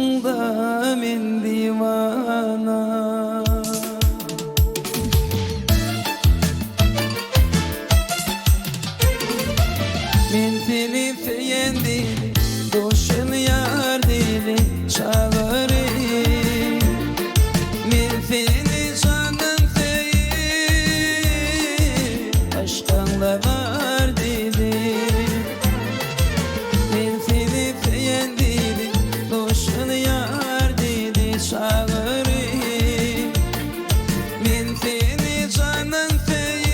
aşkında men divana. Men seni seyendim, doşun yar dili çağırayım. Men seni canım seveyim, aşkınla var dilim. Men seni seyendim, doşun yar dili çağırayım. Men seni canım seveyim,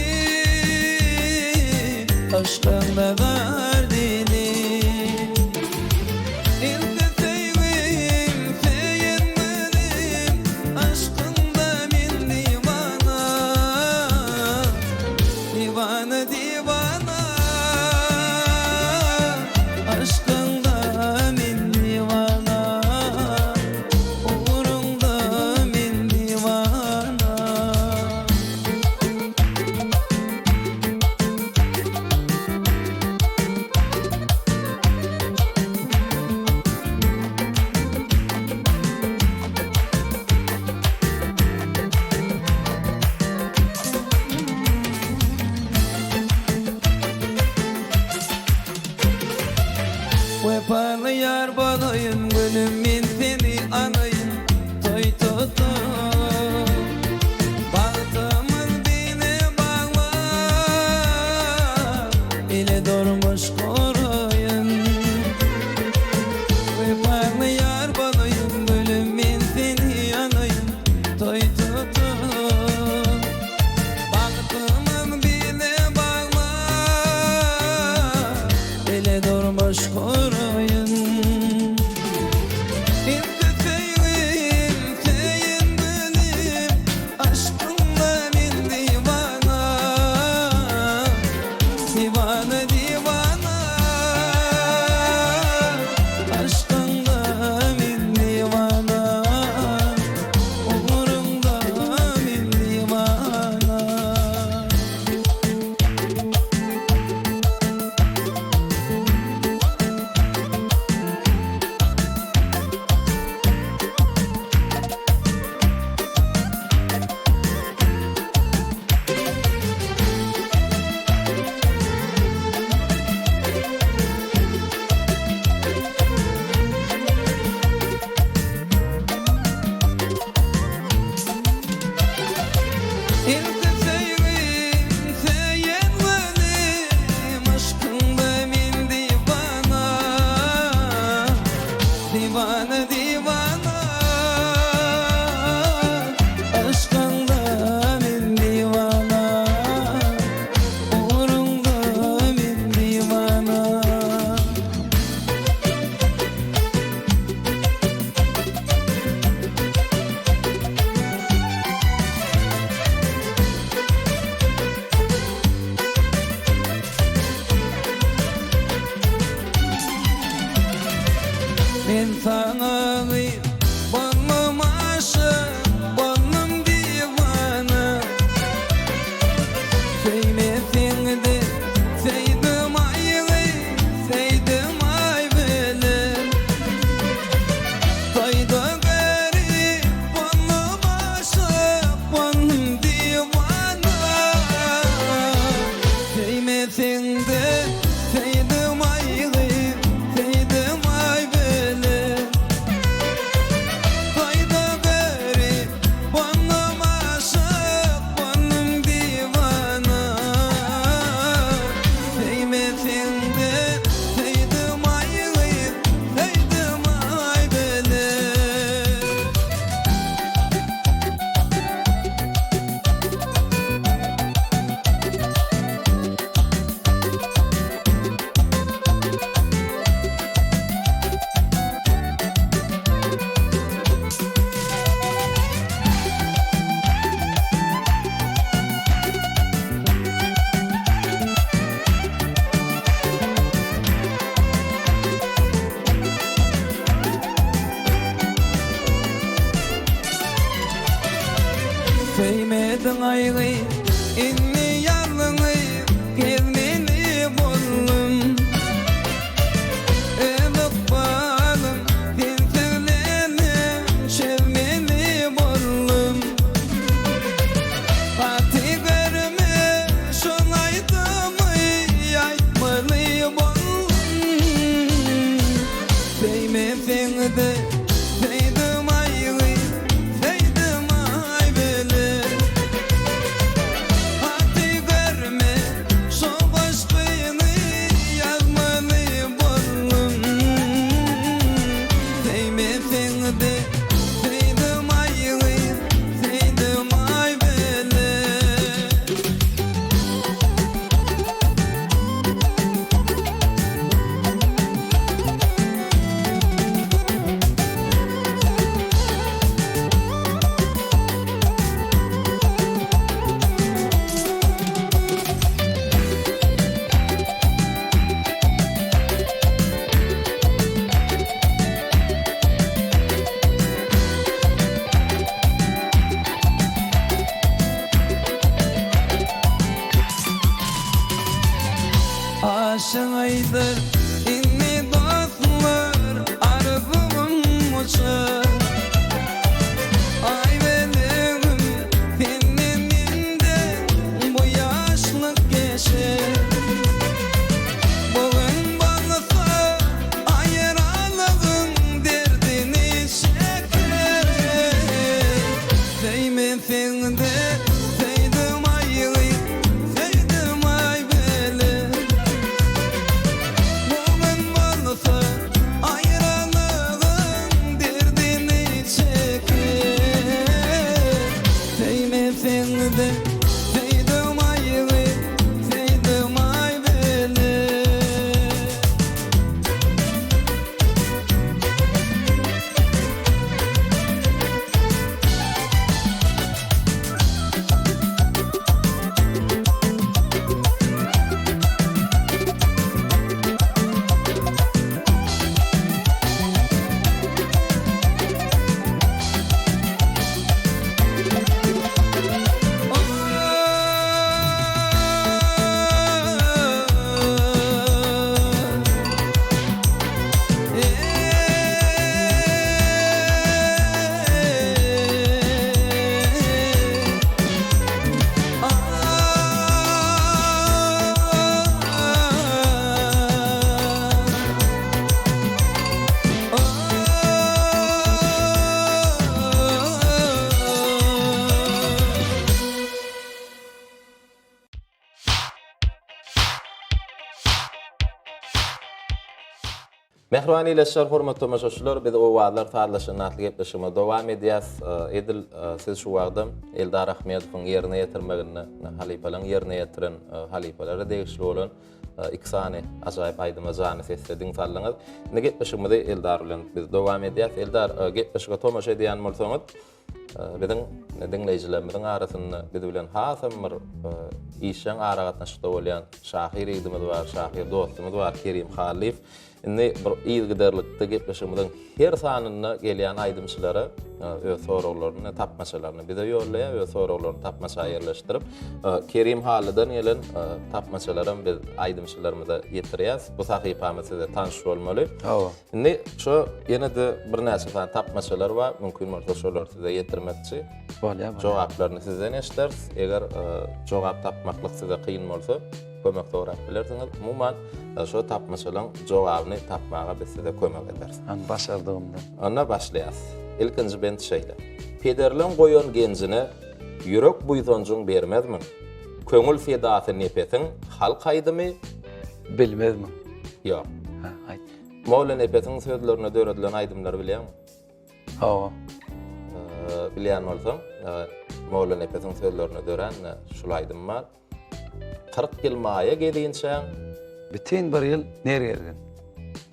aşkınla var dilim. İlk seveyim, seyenmedim, aşkında men divana. Divana divana, aşkında men divana. Uğrunda men divana. Vefalı yar balayım, gönlüm men seni anayım. Toy tutum, bahtımın beni bağlar, ile durmuş koruyun. Vefalı yar balayım, gönlüm men seni anayım. Toy tutum, bahtımın beni bağlar, ile durmuş koruyun. Divana divana, aşkında men divana. Umurumda men divana. İlk seveyim, seyenmedim, aşkında men divana. Divana divana, aşkında men divana. Uğrunda men divana. Men sana gıyım, bonum aşık, bonum divana. Sevmesin de sevdim ayrı, sevdim ay bilir. Kayda garip, bonum aşık, bonum divana. Sevmesin de sevdim ayrı, sevdim ay bilir. Kayda garip, bonum aşık, bonum divana. Sevmesin de sevdim ayrı, sevdim ay bilir. Sevmedin ayrı, inni yalnız gezmeni buldum. Ölüp bağlım, sen söyle efendi Seydim ayığı Seydim ay bele Aşağıdır inni dostlar arabım uçar Ay benim senin inde bu yaşlık geçer Bugün bağlısa ayrılığın derdini çeker Sevmesin de sevdim ayı sevdim ay bele Bugün bağlısa ayrılığın derdini çeker Sevmesin de sevdim ayı sevdim ay bele Mehrbani ileşler, hormatly tamaşaçylar, biz o wagtlar tarlaşyny atly gepleşime dowam edýäs. Edil siz şu wagda Eldar Ahmedowyň ýerine ýetirmegini, halifalaryň ýerine ýetiren halifalary degişli bolan iki sany ajaýyp aýdymajany sesledin sallaňyz. Indi gepleşigimizde Eldar bilen biz dowam edýäs. Eldar gepleşige tamaşa edýän bolsaňyz, biziň dinleýijilerimiziň arasynda biz bilen hasam bir işen ara gatnaşykda bolýan şahir ýygdymyz bar, şahir dostumyz bar, Kerim Halif. Indi bir ýygydarlykda gepleşigimiziň her sanyna gelýän aýdymçylary öz soraglaryny, tapmaçalaryny bize ýollaýar, öz soraglaryny tapmaça ýerleşdirip, Kerim Halidan gelen tapmaçalaryny biz aýdymçylarymyza ýetirýäs. Bu sahypamy size tanış bolmaly. Indi şu ýene-de bir näçe tapmaçalar bar, mümkin bolsa şolary size ýetirmekçi. Bolýar. Jogaplaryny sizden eşdärs. Eger jogap tapmaklyk size kıyın bolsa, kömek sorap bilersiňiz. Umuman şu tapmaçalaryň jogabyny tapmaga biz size kömek ederiz. Başardığımda. Ona başlaýas. İlkinji bent şeýle. Pederlen goýan genjine ýürek buýdanjyň bermezmi? Köňül fedaty nepetiň halk aýdymy? Bilmezmi? Ýok. Ha, aýt. Mawla nepetiň sözlerine döredilen aýdymlary bilýärmi? Hawa. Bilýän bolsaň, Mawla nepetiň sözlerine dören şul aýdym bar. 40 ýyl maýa gedinçe Bütün bir ýyl nerge ergin?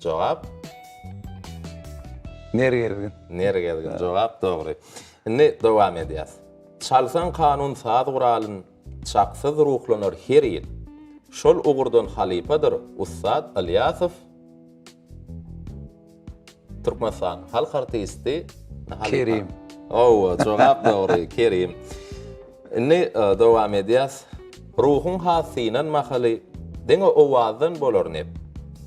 jogap Nerge ergin? nerge geldi? Jogap dogry. Indi dowam edýäs. Çalsan kanun saat guralyn çaksyz ruhlanar her ýyl. Şol ugurdan halipadyr Ustad Alyasow. Türkmenistan halk artisti Kerim. Jogap dogry, Kerim. Indi dowam edýäs. Ruhun hasinan mahaly deňe owazdan bolar nep.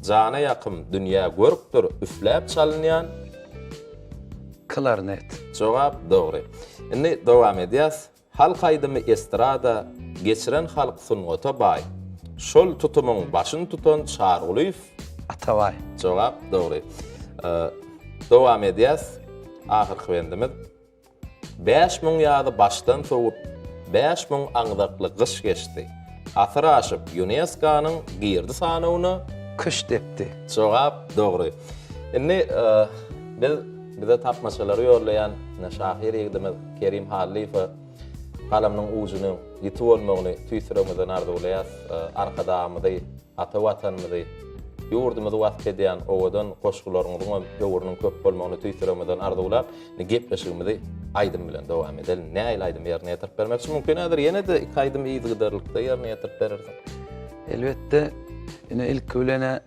Jana ýakym dünýä görükdir üfläp çalynýan Klarnet. jogap dogry. Indi dowam edýäs. Halk aýdymy estrada geçiren halk sungaty baý. Şol tutumyň başyny tutan Çargulyf Ataway. jogap dogry. Dowam edýäs. Ahyrky wendimiz 5000 ýaly başdan soğup 5000 aňdakly gyş geçdi. Asır aşyp UNESCO-nyň girdi sanawyny Kış depdi. jogap dogry. Indi biz bize tapmaçaları yollayan şahir ýigdimiz Kerim Halifa galamyň ujuny ýitip bolmagyny tüýsüremeden arzulayas, arkadamyzy, ata watanymyzy, ýurdumyzy wasp edýän owadan goşgularynyň ýowrunyň köp bolmagyny tüýsüremeden arzulap, gepleşigimizi Aydym bilen dowam edelim. Näil Aydym ýerine ýetirip bermekçi mümkindir. Ýene de iki Aydym ýygydarlykda ýerine ýetirip berersiň. Elbette ine ilk ölene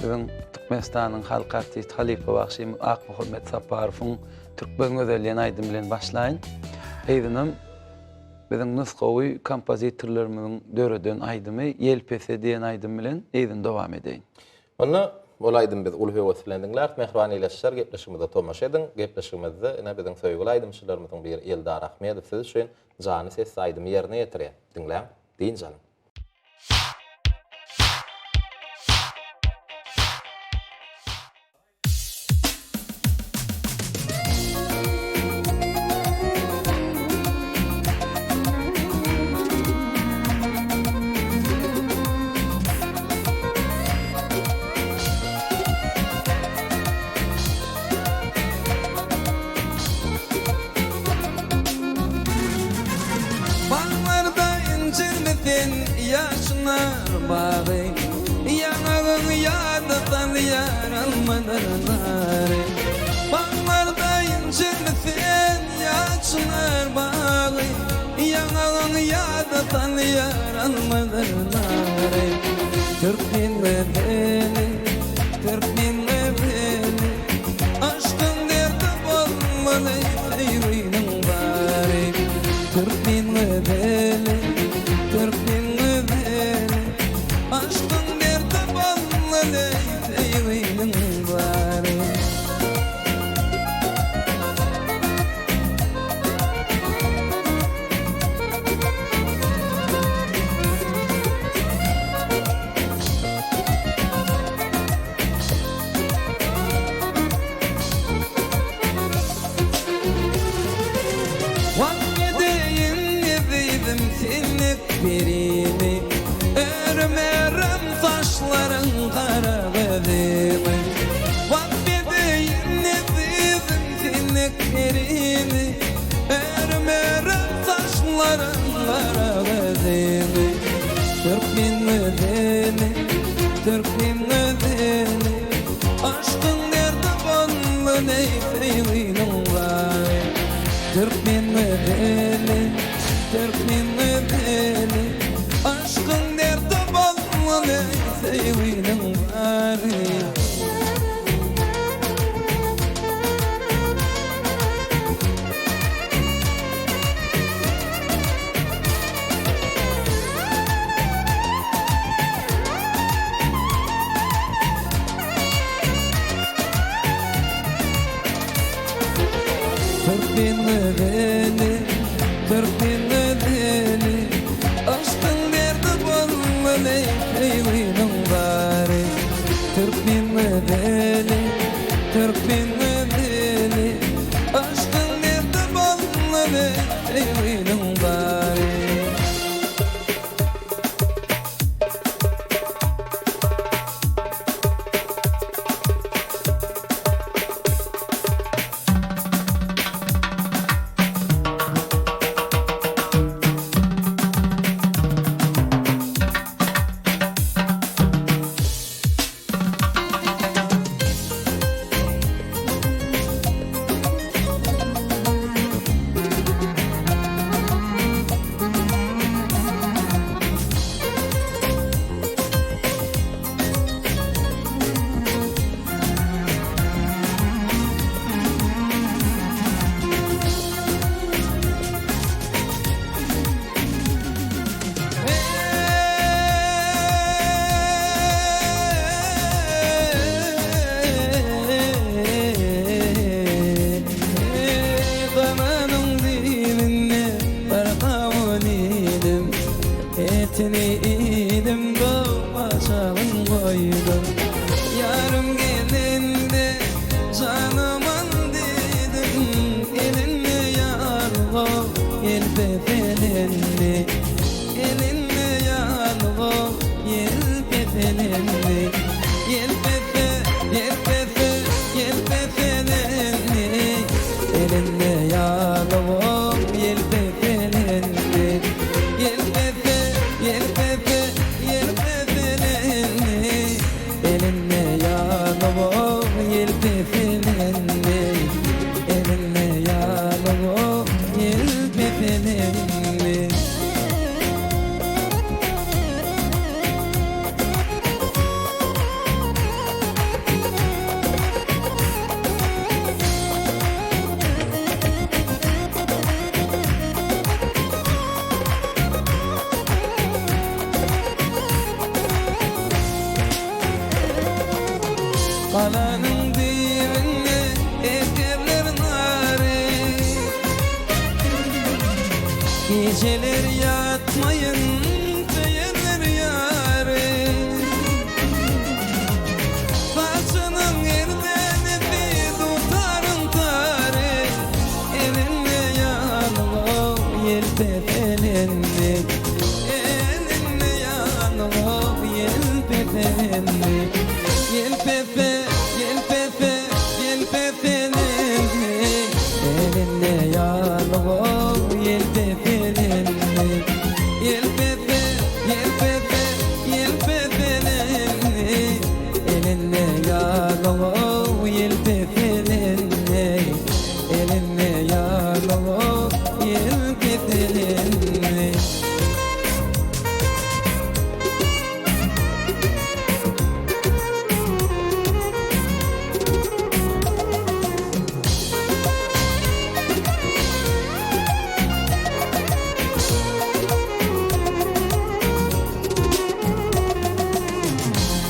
bizim Türkmenistan'ın halk artist Halipa Bakşy Ak Muhammed Saparowyň Türkmen özelliğini Aydym bilen başlayın. Eýdinim bizim nusgawy kompozitorlarymyň döreden Aydymy Yelpese diýen Aydym bilen eýdin dowam edeýin. Onu olaydym biz ulhy weslendiňler, mehribanlylaşar gepleşigimizde tomaş ediň. Gepleşigimizde ene biziň söýgüli aydymçylarymyzyň biri Eldar Ahmedow siz üçin jany ses Aydymy ýerine ýetirýär. Dinläň, diýin canım. Bağlarda incirmedin yaşlar bağı, yanağın yadıdan yaralmadılar. Bağlarda incirmedin yaşlar bağı, yanağın yadıdan yaralmadılar. Türkmenle beni, aşkın derdi bolmalı seyrinin bari. Türkmenle beni, aşkın derdi bolmaly seyrinin bari. Birini örmerim taşların kara bedeli. Vakfedeyim nefidim sinek birini örmerim taşların kara bedeli. Türkmen medeni, aşkın derdi bolmaly seyrinin bari. Türkmen medeni, aşkın derdi bolmaly seyrinin bari. Türkmen medeni, aşkın derdi bolmaly seyrinin bari. Türkmen medeni, aşkın derdi bolmaly seyrinin bari. Etini idim başağın koydum. Yarım gelinde canımın dedim. Elinle yargo yelpetelenli, elinle yargo yelpetelenli, yelpetelenli, Geceler yatmayın Feyenler yâre Saçının erdeni bir tutarın tare Elinle yanılı yelpep elini Elinle yanılı yelpep elini Yelpepe, yelpepe, yelpep elini Elinle yanılı yelpep elini Yelpepe, yelpepe, yelpep elini Elinle yanılı yelpep elini Elinle yanılı yelpep elini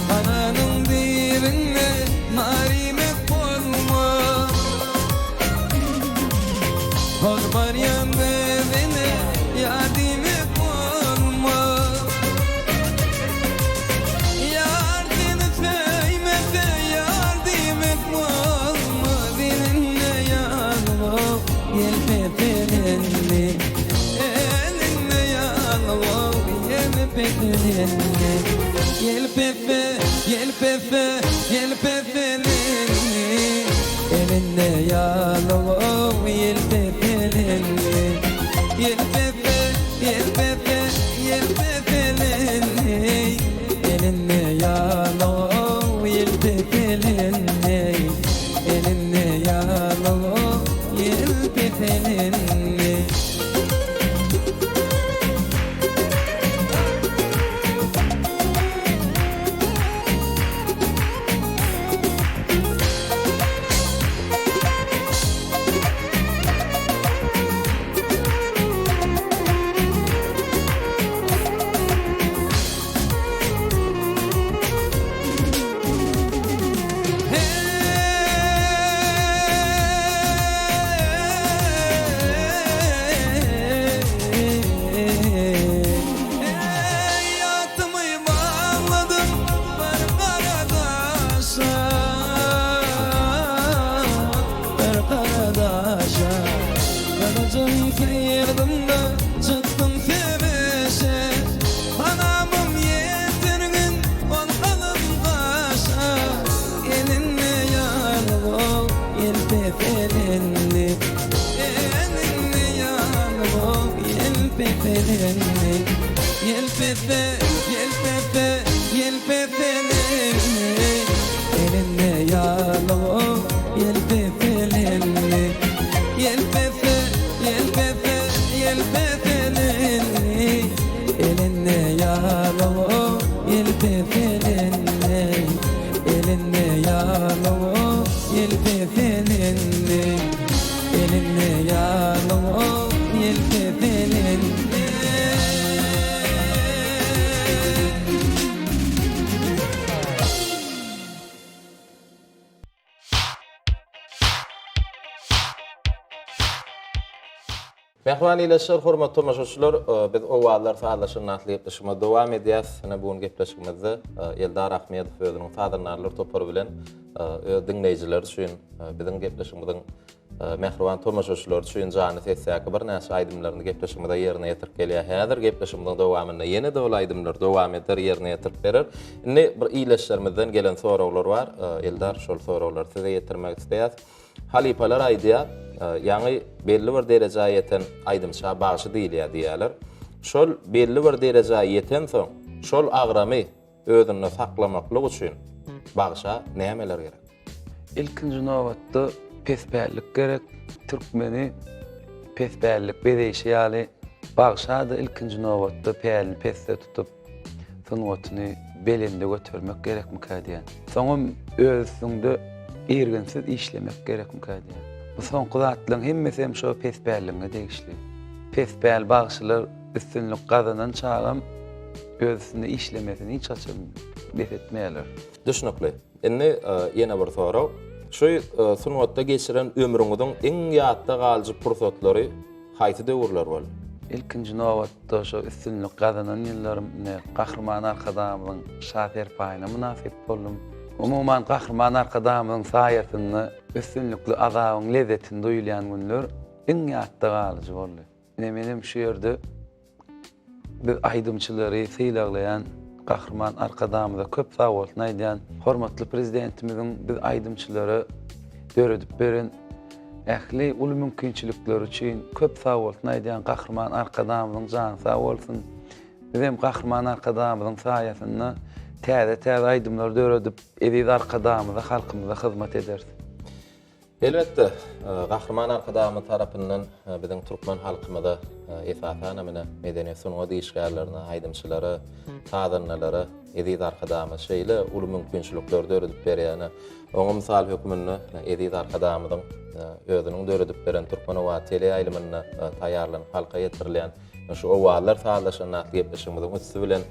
Ananın dilinde marimet olma Hormar yanına yardım et olma Yardını feymete yardım et olma Dilinle yanıma yelpep elini Elinle yanıma yelpep elini Yelpepe, yelpepe, yelpep elini Elinle yanıma yelpep elini Yelpepe, yelpepe, yelpep elini Elinle yanıma yelpep elini Elinle yanıma yelpep elini Hayatımı bağladım bir karadaşa Bir karadaşa Karacım kıyırdım da çıktım sevişe Anamım yetirgin on alım kaşa Elinle yanılı yelpep elini Elinle yanılı yelpep elini Yelpepe, yelpepe, yelpep elini Elinle yanılı yelpep elini Yelpepe, yelpepe, yelpep elini Elinle yanılı yelpep elini Elinle yanılı yelpep elini Elinle yanılı yelpep elini Mehman ileşer hormat tomaşaçylar, biz owallar faýdaşyny atlypdyşyma dowam edýäs. Ene bugun gepleşigimizde Eldar Ahmedow özüniň sadyrnarlar topary bilen dinleýijiler üçin biziň gepleşigimiziň mehriban tomaşaçylar üçin jany sesýäki bir näçe aýdymlaryny gepleşigimizde ýerine ýetirip gelýär. Häzir gepleşigimiziň dowamyna ýene de ol aýdymlar dowam eder, ýerine ýetirip berer. Indi bir ileşlerimizden gelen sorawlar bar. Eldar şol sorawlary size ýetirmek isleýär. Halipalar aýdýar, ýani belli bir derejäge ýeten aýdymça bagy diýilýär diýerler. Şol belli bir derejäge ýeten soň şol agramy özüne saklamaklyk üçin bagşa nämeler gerek? İlkinji nowatda pesbärlik gerek. Türkmeni pesbärlik bereýşi ýaly bagşa da ilkinji nowatda pärli pesde tutup sunwatyny belinde götürmek gerekmi kadiýan. Soňam özüňde ergensiz işlemek gerekmi kadiýan. Bu soňky zatlaryň hemmesi hem şo pesbärligiňe degişli. Pesbärli bagşylar üstünlük gazanan çağam özüne işlemesini hiç açym besetmeýärler. Düşünükli. Indi ýene bir soraw. Şu sunwatda geçiren ömrüňiziň iň ýatda galyjy pursatlary haýsy döwürler bol? ilkinci nowatda şu üstünlük gazanan ýyllaryň gahrman arkadamyň şaher paýyna münasip boldum. Umuman gahrman arkadamyň saýatyny üstünlükli azabyň lezzetini duýulýan günler iň ýatda galyjy boldy. Menem şu ýerde biz aýdymçylary syýlaglayan gahrman arkadamyza köp sag bolsun aýdýan hormatly prezidentimiziň biz aýdymçylary döredip beren ähli uly mümkinçilikler üçin köp sag bolsun aýdýan gahrman arkadamyzyň jany sag bolsun. Bizim gahrman arkadamyzyň saýasyny täze aýdymlar döredip ediz arkadamyza halkymyza hyzmat ederdi. Elbette, gahrman arkadamy tarapyndan biziň türkmen halkymyza esasen emine medeniýet sunugy diýişgärlerini, aýdymçylary, tadanlary, ediz arkadamy şeýle uly mümkinçilikler döredip berýäni, oňa mysal hökmünde ediz arkadamyzyň özüniň döredip beren türkmen owa tele aýlymyna taýýarlanyp halka ýetirilýän şu owalar sağlaşan gepleşigimiziň üstü bilen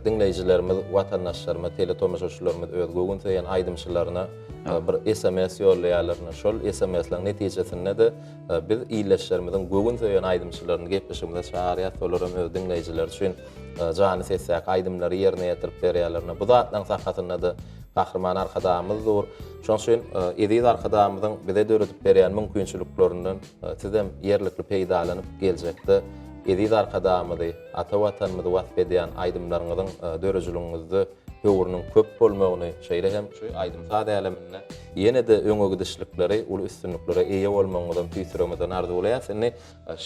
dinleýijilerimiz, watandaşlarymyz, tele tomaşaçylarymyz öz goýun söýen aýdymçylaryna bir SMS ýollaýarlaryna şol SMS-laryň netijesinde de biz iýleşlerimiziň goýun söýen aýdymçylaryny gepleşigimizde şaharýat olaram öz dinleýijiler üçin jany sessäk aýdymlary ýerine ýetirip berýärlerine bu zatlaryň sahhatyna da gahrman arkadamyz dur. Şoň üçin ediz arkadamyzyň bize döredip berýän mümkinçiliklerinden sizem ýerlikli peýdalanyp geljekde ediz arkadamyzy, ata watanymyzy wasp edýän aýdymlaryňyzyň dörejiligiňizde höwrüniň köp bolmagyny şeýle hem şu aýdym sadälemine ýene-de öňe gidişlikleri, ul üstünlikleri eýe bolmagyňyzdan tüýsüremeden arzuwlaýar.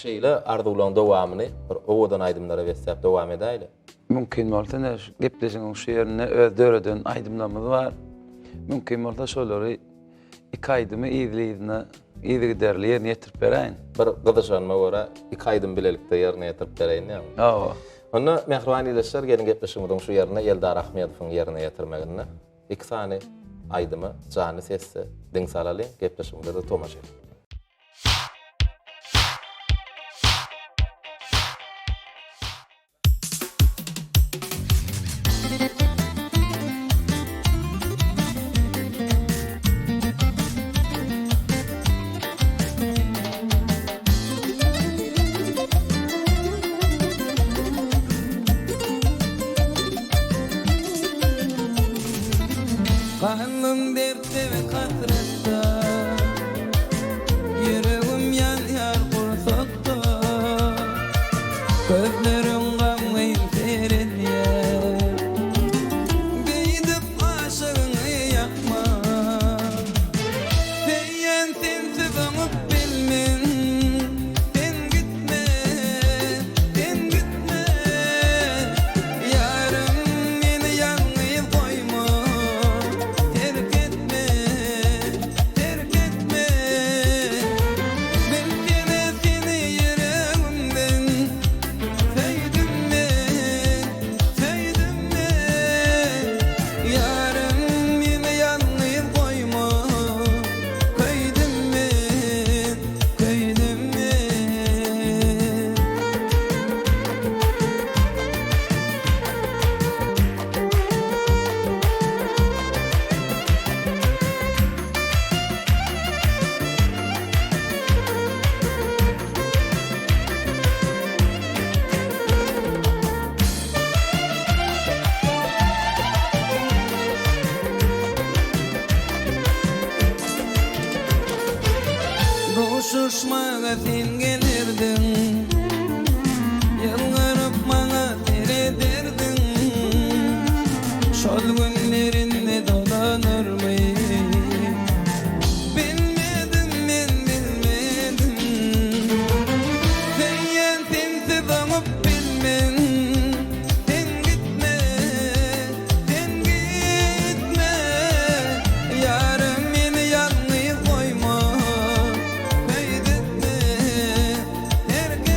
Şeýle arzuwlaryň dowamyny bir owadan aýdymlara bersep dowam edäýli. Mümkin bolsa ne gepleşiň şu ýerine öz döreden aýdymlarymyz bar. Mümkin bolsa şolary iki aýdymy ýerine ýerli ýerine ýetirip beräýin. Bir gyzyşanma görä iki aýdym bilelikde ýerine ýetirip beräýin ýa. Hawa. Onda mehriban ýyleşler gelin gepleşigimiziň şu ýerine Eldar Ahmedowyň ýerine ýetirmegine iki sany aýdymy jany sessi diň salaly gepleşigimizde de tomaşa. Kanım dertte ve hasrette, yüreğim yanar kursakta, gözlerim gamlayıp seyredýär. Beýdip aşygyny ýakma, seýen sensiz öňüp bilmen. Sen gitme, ýarym meni ýalňyz goýma. Terk etme, ben seni yüreğimden sevdim mi, yarım yine yalnız koyma, koydum mi. Boşuşmaga sen gelirdin, yalvarıp bana serederdin. Şol günlerinde dolanırmıyım, bilmedim. Seýen sensiz öňüp bilmen. Sen gitme, ýarym meni ýalňyz goýma. Terk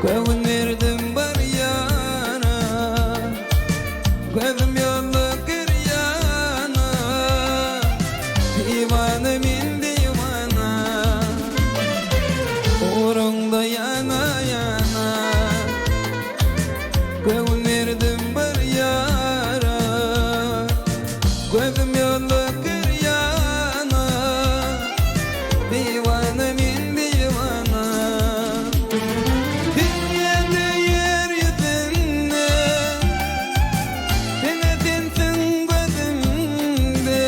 Göğünlerdim var yana, gözüm yolda kıryana, divane min divana, uğrunda yana yana. Göğünlerdim var yana, gözüm yolda kıryana, divane min divana. Dünyada yeryüzünde denetinsin gözümde,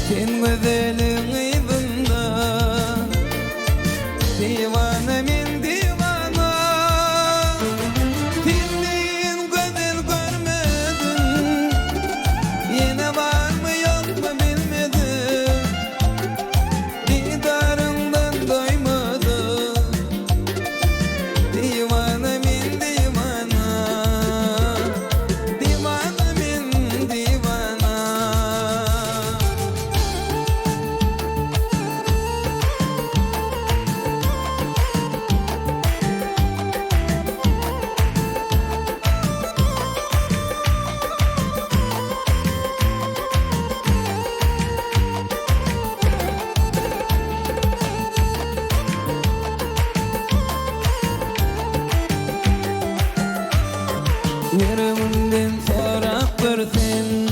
sen güzelin aydında, divane min divana. Dinleyin güzel görmedim, yine var mı yok mu bilmedim, didarından doymadım. Divane min divana, divane min divana. Yerimden sorak versin,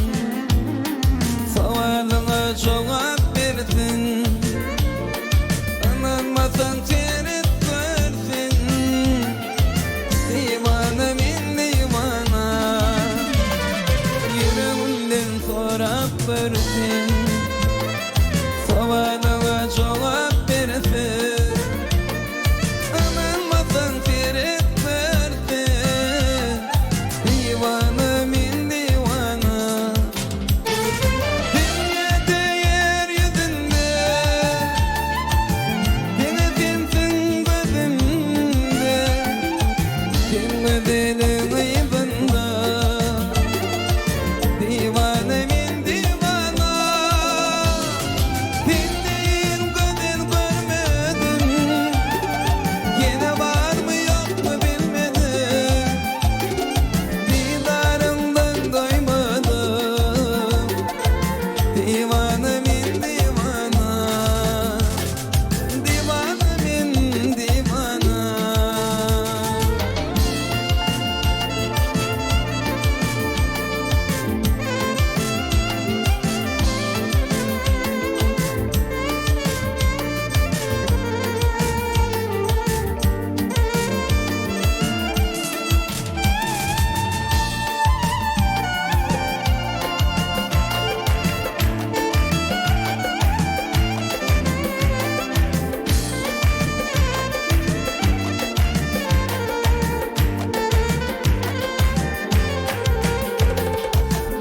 sualına cevap versin. Anılmasan çenet versin, divane min divana. Yerimden sorak versin, sualına cevap versin. Anılmasan çenet versin, divane min divana. Dünyada yeryüzünde denetinsin gözümde, sen güzelin aydında, divane min divana. Dinleyin güzel görmedim, yine var mı yok mu bilmedim, didarından doymadım. Divane min divana, divane min divana.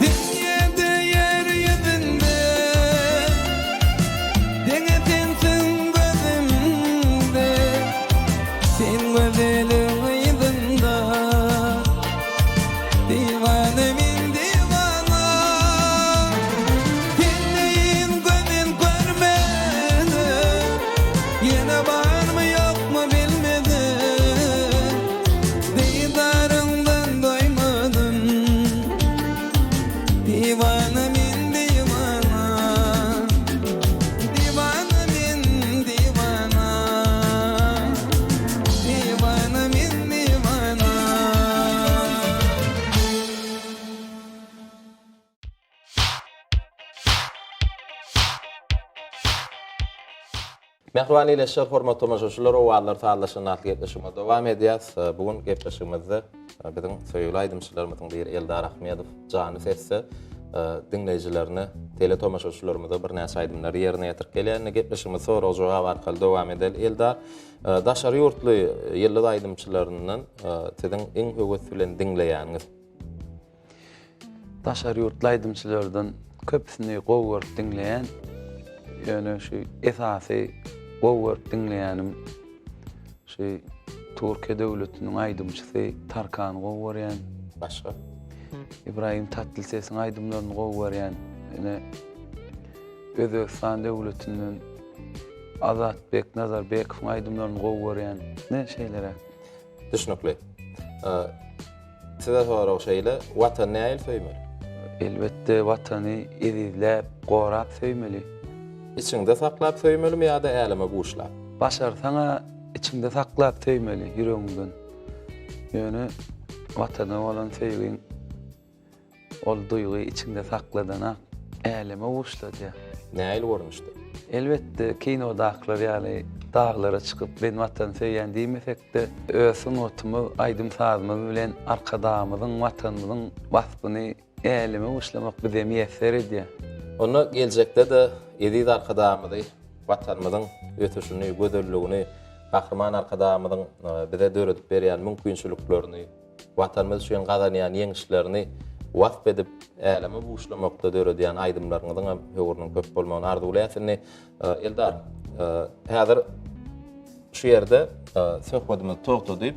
Dünyada yeryüzünde denetinsin gözümde, sen güzelin aydında, divane min divana. Dinleyin güzel görmedim, yine var mı yok mu bilmedim, didarından doymadım. Divane min divana, divane min divana, divane min divana. Mehriban ileşer hormat tomaşaşylar, o wagtlar taýlaşyny atly gepleşime dowam edýäs. Bugun gepleşigimizde biziň söýgüli aýdymçylarymyzyň biri Eldar Ahmedow jany sesse dinleýijilerini, tele tomaşaşylarymyza bir näçe aýdymlary ýerine ýetirip gelýän gepleşigimiz soraw jogap arkaly dowam edel. Eldar, daşary ýurtly ýylly aýdymçylaryndan siziň iň höwes bilen dinleýäniňiz? Daşary ýurtly aýdymçylardan köpsini gowur dinleýän, ýöne şu esasy gowur dinleýänim şu Türkiýe döwletiniň aýdymçysy Tarkan gowurýan, Başga? İbrahim Tatlysesiň aýdymlaryny gowurýan, ene Özbekistan döwletiniň Azatbek Nazarbekowyň aýdymlaryny gowurýan, ne şeýlere. düşnükli. Size sorak şeýle watan näil söýmeli? Elbette watany edizläp, gorap söýmeli. İçinde saklap söýmelimi ýa-da älime guşlap? Başarsaňa içinde saklap söýmeli ýüregiňden. Ýöne watana bolan söýgüň ol duýgy içinde sakladana älime guşlady. Näil görmüşdi? Elbette kinodaklar ýaly dağlara çıkıp ben watan söýýän diýmesek de ösüň otumy, aýdym sazmy bilen arkadamyzyň watanymyzyň wasbyny älime guşlamak bize müýesser edýär. Onu gelecekde de edid arkadamyzy, watanymyzyň ötüşini, gözelligini, gahrman arkadamyzyň bize döredip berýän mümkinçiliklerini, watanymyz üçin gazanýan ýeňişlerini wasp edip äleme guşlamakda döredýän aýdymlaryňyzyň hem höwürüniň köp bolmagyny arzuwlaýarsyny. Eldar, häzir şu ýerde söhbetimiz togtadyp,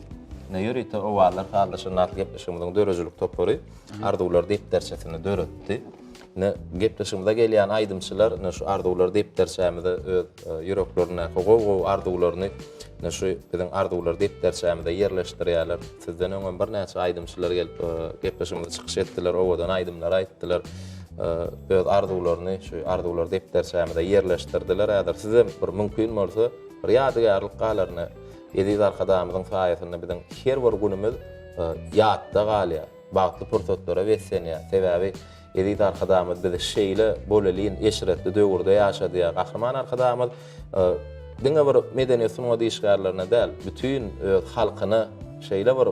näýerite owalar haýlaşyny gepleşigimiziň dörejilik topary arzuwlar depderçesini döretdi. Ne gepleşigimizde gelýän aýdymçylar ne şu arzuwlar depderçämizde öz ýüreklerine gowy arzuwlaryny ne şu biziň arzuwlar depderçämizde ýerleşdirýärler. Sizden öňe bir näçe aýdymçylar gelip gepleşigimizde çykyş etdiler, owadan aýdymlar aýtdylar. Öz arzuwlaryny şu arzuwlar depderçämizde ýerleşdirdiler. Äger size bir mümkin bolsa bir ýadygarlyk galaryny edid arkadamyzyň saýasyny biziň her bir günimiz ýatda galýar. Bagtly pursatlara wetsenýär. Sebäbi edid arkadamyz bizi şeýle bolelin eşretli döwürde ýaşadýar. Gahrman arkadamyz diňe bir medeniýet sunugy işgärlerine däl, bütün halkyny şeýle bir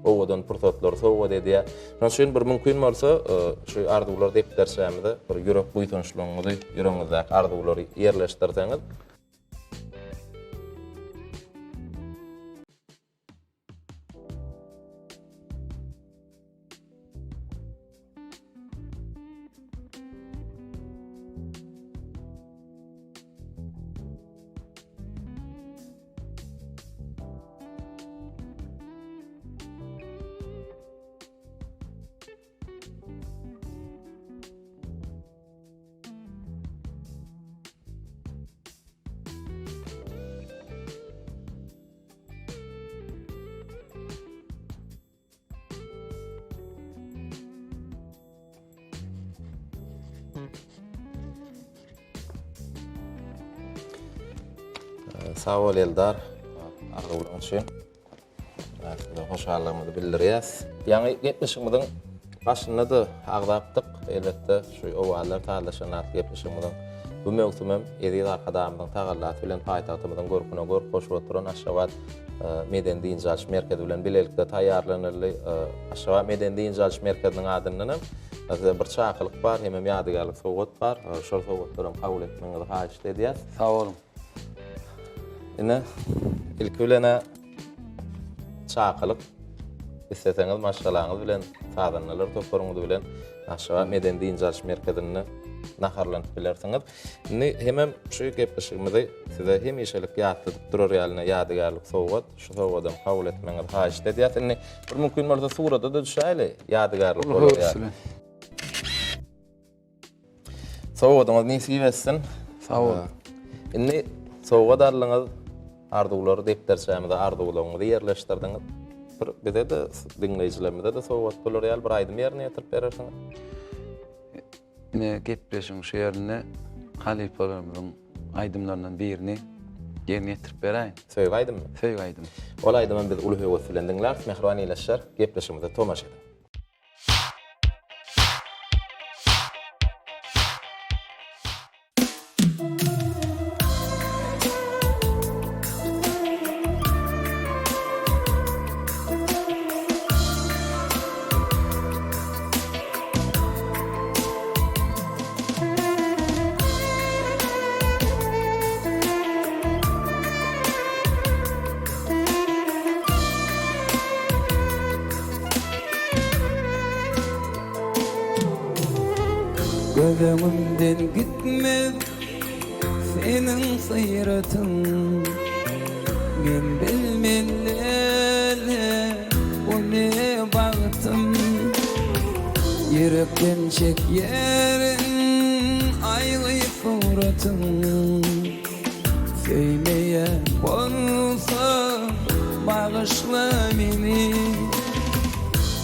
owadan pursatlar sowgat edýär. Şonuň üçin bir mümkin bolsa şu arzuwlar depderçämizde bir ýürek buýtunçlygyňyzy, ýüregiňizde arzuwlary ýerleşdirseňiz sağ ol Eldar, arzuwlaryň üçin. Aslında hoşallygymyzy bildirýäs. Ýa-ni gepleşigimiziň başynda da agdapdyk. Elbetde şu owalar taýlaşan gepleşigimiziň bu mewsumym edid arkadamyzyň tagallasy bilen paýtagtymyzyň görküne gör goşup oturan Aşgabat Meden Diýinçiliş Merkezi bilen bilelikde taýýarlanyrly Aşgabat Meden Diýinçiliş Merkeziniň adynyň bir çakylyk bar, hem ýadygarlyk sowgat bar. Şol sowgatlaryny kabul etmeňizi haýyş edýäs. Sağ olun. Ine ilk bilene çakylyk isteseňiz maşgalaňyz bilen sadanlar toplaryňyz bilen Aşgabat Meden Diýinçiliş Merkezini naharlanyp bilersiňiz. Ine hemem şu gepleşigimizi size hem ýeşelik ýatdyryp durar ýalyna ýadygarlyk sowgat, şu sowgadan kabul etmeňizi haýyş edýäs. Ine bir mümkin bolsa surada da düşäýli ýadygarlyk bolar. Sowgadyňyz näçe wetsin? Sağ olun. Ine sowgadarlyňyz arzuwlary depderçämizde arzuwlaryňyzy ýerleşdirdiňiz. Bize de dinleyijilerimize de sowgat bolar ýaly bir aýdym ýerine ýetirip berersiňiz. Ine gepleşiň şu ýerine halifalarymyzyň aýdymlaryndan birini ýerine ýetirip beräýin. Söýg aýdymmy? Söýg aýdym. Ol aýdymyň biz uly höwet bilen dinler, mehriban ýylaşar, gepleşigimize tomaş edin. Gözümden gitmez senin sıyratın. Men bilmellele o ne baktım. Yürekten çek yerin ayrı suratın. Söymeye olsa bağır bağışla meni.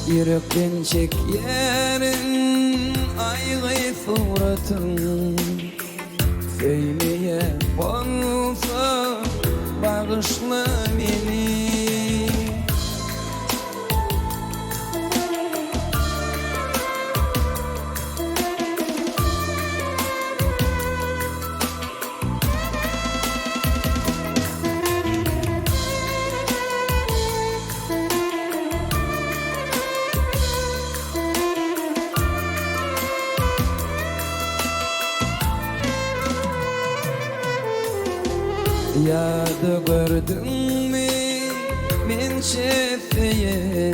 Yürekten çek yerin aygı suratın. Söyleye olsa bağışla meni. Yadı gördün mü men şefeyeni.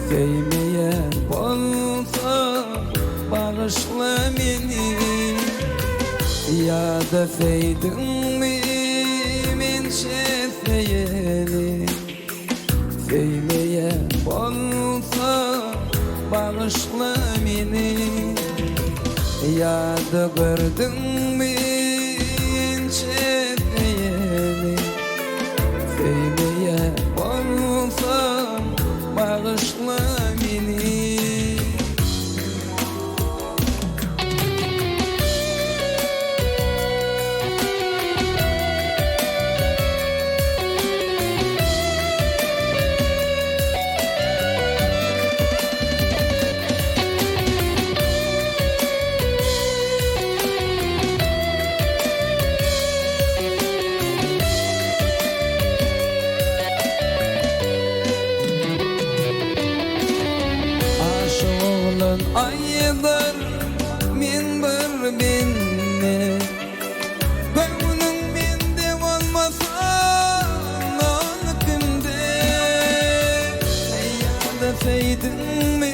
Söyleyen olsa bağışla meni. Yadı feydin mi men şefeyeni. Söyleyen olsa bağışla meni. Yadı gördün mü şefeyeni. Söyleye olsa bağışla beni. Ayıdır min bir binne. Gönlün mende olmasa onu kimde. Yada feydin mi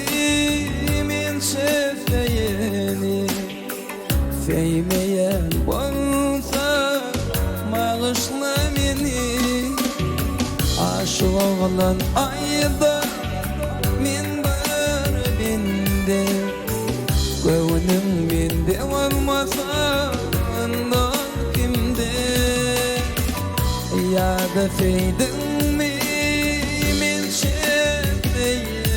min şefeyeni. Feymeyen olsa bağışla beni. Aşık olan ayıdır min bir binne. Gönlüm mende olmasa ondan kimde. Yada feydin mi men şefeyeni.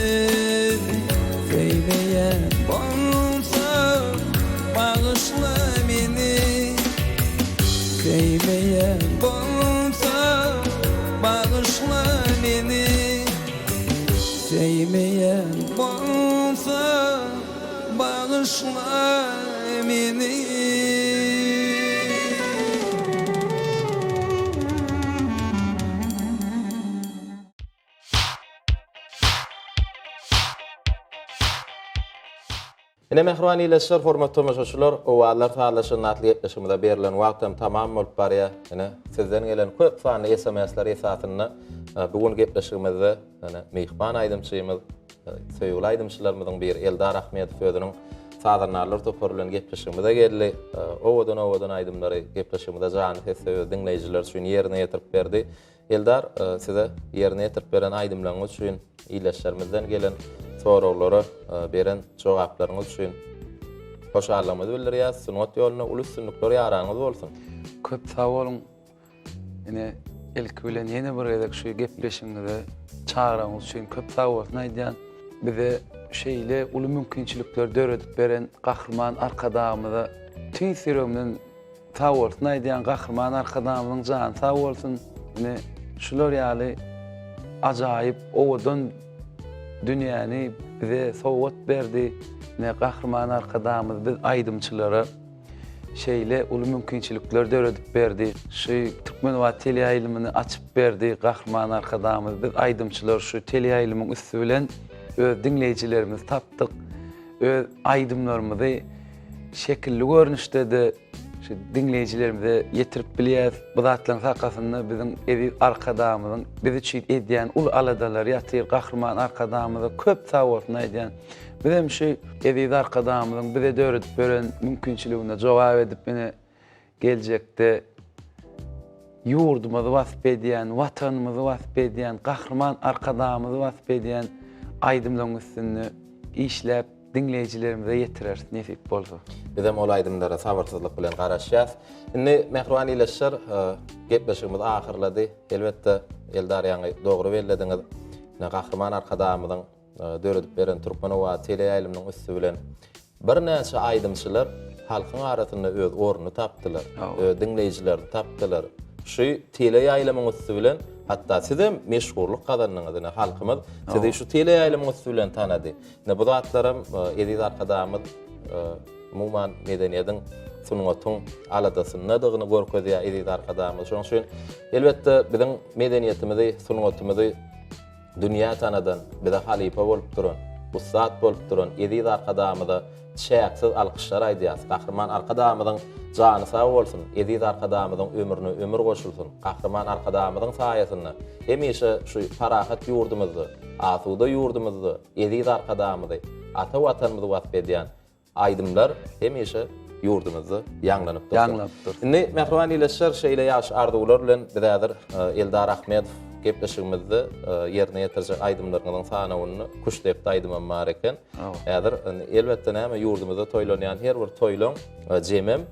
Söyleyen olsa bağışla beni. Söyleyen olsa bağışla beni. Söyleyen olsa bağışla beni. Ine mehrbani ileşler hormatly tamaşaçylar, owallar taýlaşan natly ýetleşimde berilen wagtym tamam bolup barýar. Ine sizden gelen köp sany SMS-ler esasyny bugun gepleşigimizde mehman aýdymçymyz, söýgüli aýdymçylarymyzyň biri Eldar Ahmedov özüniň sadarnarlar toparlanan gepleşigimizde geldi. Owadan aýdymlary gepleşigimizde jany söýüp dinleýijiler üçin ýerine ýetirip berdi. Eldar, size ýerine ýetirip beren aýdymlaryňyz üçin, ileşlerimizden gelen soraglary beren jogaplaryňyz üçin hoşallygymyzy bildirýäs. Sunat ýoluna uly üstünlikleri ýaraňyz bolsun. Köp sag bolun. Ine ilk bilen ýene bir edek şu gepleşigimizde çağıraňyz üçin köp sag bolsun aýdýan. Bize şeýle uly mümkinçilikler döredip beren gahrman arkadamyza tüý sirömden sag bolsun aýdýan gahrman arkadamyzyň jany sag bolsun. Ine şular ýaly ajaýyp owadan dünýäni bize sowgat berdi. Ne gahrman arkadamyz biz aýdymçylara şeýle uly mümkinçilikler döredip berdi. Şu Türkmenwat teleýaýlymy açyp berdi gahrman arkadamyz biz aýdymçylar şu teleýaýlymyň üstü bilen öz dinleýijilerimiz tapdyk. Öz aýdymlarymyzy şekilli görnüşde de şu dinleýijilerimize ýetirip bilýäs. Bu zatlaryň sakasyny biziň evi arkadamyzyň bizi çyt edýän ul aladalar ýatyr gahrman arkadamyza köp sag bolsun aýdýan. Biz hem şu evi arkadamyzyň bize döredip beren mümkinçiligine jogap edip meni geljekde ýurdumyzy wasyp edýän, watanymyzy wasyp edýän, gahrman arkadamyzy wasyp edýän aýdymlaryň üstünde işläp dinleyijilerimize yetirer nesip bolsa. Bizem ol aydymlara sabarsızlyk bilen garaşýas. Indi Mehriban ileşşer gepleşigimiz ahyrlady. Elbetde Eldar ýaňy dogry bellädiňiz. Gahrman arkadamyň döredip beren Türkmen we teleýaýlymyň üstü bilen bir näçe aýdymçylar halkyň arasynda öz ornuny tapdylar. Dinleyijiler tapdylar. Şu teleýaýlymyň üstü bilen hatta sizem meşhurluk kazandyňyz, halkymyz sizi şu teleýaýlymyň üstü bilen tanady. Bu zatlarym ediz arkadamyz umuman medeniýetiň sunuňatyň aladasynydygyny görkezýär ediz arkadamyz. Şoň üçin elbetde biziň medeniýetimizi, sunuňatymyzy dünýä tanadan bize halipa bolup duran, ustad bolup duran ediz arkadamyza çäksiz alkyşlar aýdýas. Gahrman arkadamyzyň jany sag bolsun, ediz arkadamyzyň ömrüne ömür goşulsun. Gahrman arkadamyzyň saýasynda hemişe şu farahat ýurdumyzdy, asuda ýurdumyzdy, ediz arkadamyzy, ata watanymyzy wasp edýän aýdymlar hemişe ýurdumyzdy ýanglanyp durdy. Indi Mehriban ileşşer şeýle ýaş arzuwlar bilen bizadir Eldar Ahmedow gepleşigimizde ýerine ýetirjek aýdymlaryňyň sanawyny kuş dep aýdymam bar eken. Häzir elbetde näme ýurdumyzda toýlanýan her bir toýlaň jemem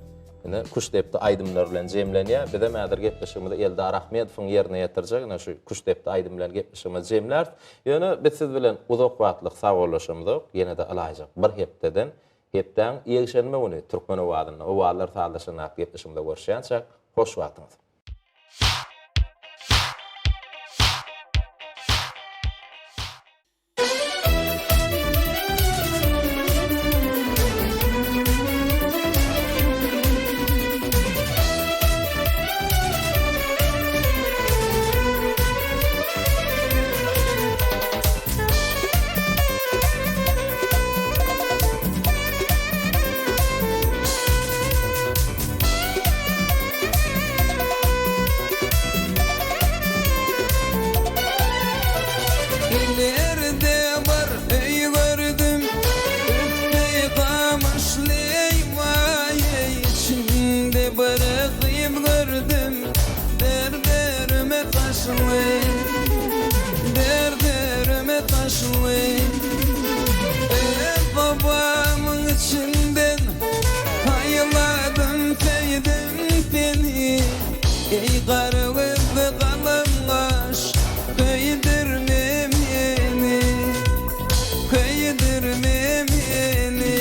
kuş dep aýdymlar bilen jemlenýär. Bizem häzir gepleşigimizde Eldar Ahmedowyň ýerine ýetirjek şu kuş dep aýdym bilen gepleşigimiz jemler. Ýöne biz siz bilen uzak wagtlyk sagawlaşymyz ýene-de alaýjak. Bir hepdeden hepden ýegişenme uny Türkmen owadyna, owalar sagawlaşyna gepleşigimizde görüşýänçek hoş wagtyňyz. Babamın içinden hayaladım feydim beni. Ey garıgızlı kalınlaş kıydirmem yeni, kıydirmem yeni.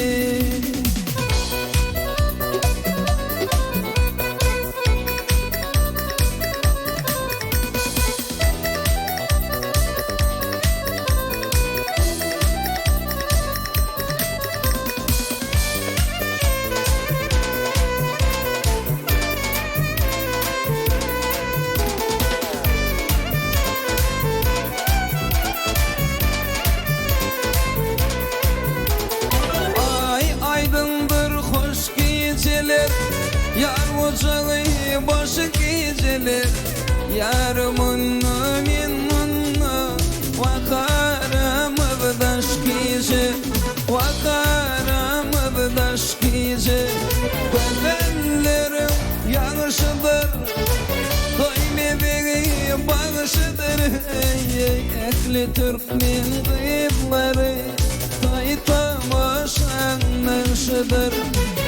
Yar ocağı boş geceler, yarımın min munna, vakarım abdaş gece, vakarım abdaş gece. Bedenlerim yanışıdır, doymebeği bağışıdır. Ekli Türkmen gıyıpları, taytamışanmışıdır.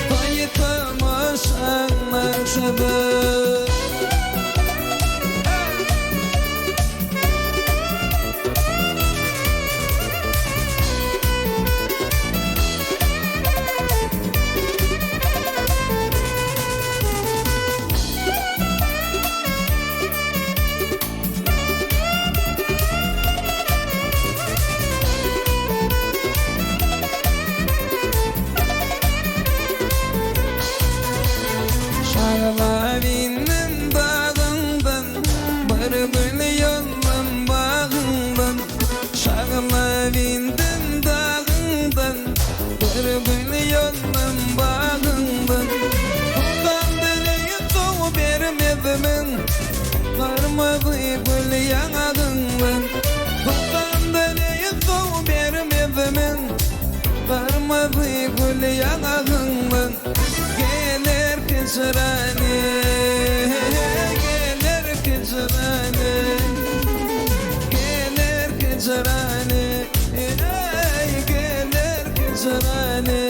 Taytamışanmışıdır. Şarlavinim dağından, bir gül yolum bağından. Şarlavinim dağından, bir gül yolum bağından. Ondan dileği doğu vermedim, karmadı gül yanağından. Ondan dileği doğu vermedim, karmadı gül yanağından. Gelir kızrani, gelir kızrani, gelir kızrani, gelir yaşırani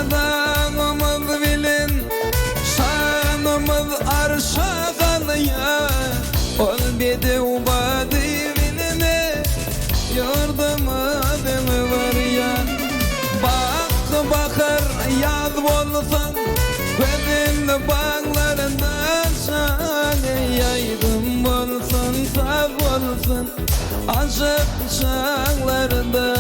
Arkadağımız bilin şanımız arşa kalıyor ol bedi ubadı bilini yurdumuzun var ya bak bakır yaz bolsan gözün bağlarından şanı yaydın bolsun sağ bolsun aşık çağlarda